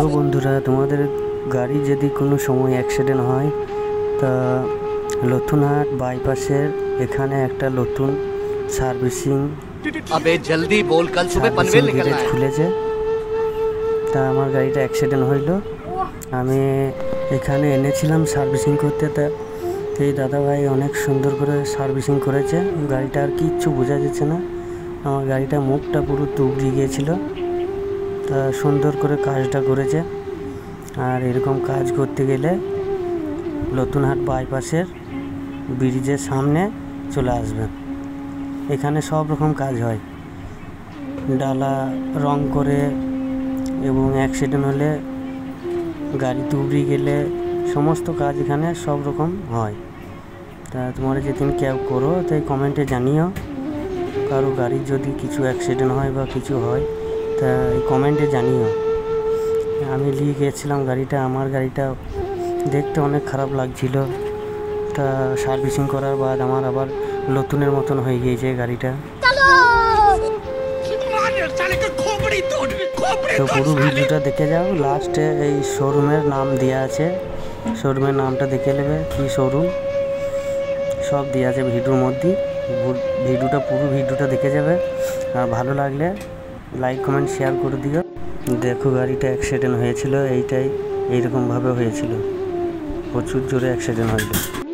Hello বন্ধুরা, তোমাদের গাড়ি যদি কোনো সময় অ্যাক্সিডেন্ট হয় তা লতুনহাট বাইপাসের এখানে একটা নতুন সার্ভিসিং গ্যারেজ খুলেছে। তা আমার গাড়িটা অ্যাক্সিডেন্ট হইল, আমি এখানে এনেছিলাম সার্ভিসিং করতে। তা এই দাদাভাই অনেক সুন্দর করে সার্ভিসিং করেছে। গাড়িটা আর কিচ্ছু বোঝা যাচ্ছে না, আমার গাড়িটা মুখটা পুরো তুবড়ে গিয়েছিল। তা সুন্দর করে কাজটা করেছে। আর এরকম কাজ করতে গেলে লতুনহাট বাইপাসের ব্রিজের সামনে চলে আসবেন, এখানে সব রকম কাজ হয়। ডালা রং করে এবং অ্যাক্সিডেন্ট হলে, গাড়ি তুবড়ে গেলে সমস্ত কাজ এখানে সব রকম হয়। তা তোমরা যেদিন কেউ করো তাই কমেন্টে জানিও, কারো গাড়ির যদি কিছু অ্যাক্সিডেন্ট হয় বা কিছু হয় তা এই কমেন্টে জানিও। আমি নিয়ে গিয়েছিলাম গাড়িটা, আমার গাড়িটা দেখতে অনেক খারাপ লাগছিল। তা সার্ভিসিং করার বাদ আমার আবার নতুনের মতন হয়ে গিয়েছে গাড়িটা। তো পুরো ভিডিওটা দেখে যাও, লাস্টে এই শোরুমের নাম দেওয়া আছে, শোরুমের নামটা দেখে নেবে, কি শোরুম সব দেওয়া আছে ভিডিওর মধ্যে। ভিডিওটা পুরো ভিডিওটা দেখে যাবে, আর ভালো লাগলে লাইক কমেন্ট শেয়ার করে দিও। দেখো গাড়িটা অ্যাক্সিডেন্ট হয়েছিল, এইরকমভাবে হয়েছিল, প্রচুর জোরে অ্যাক্সিডেন্ট হয়েছিল।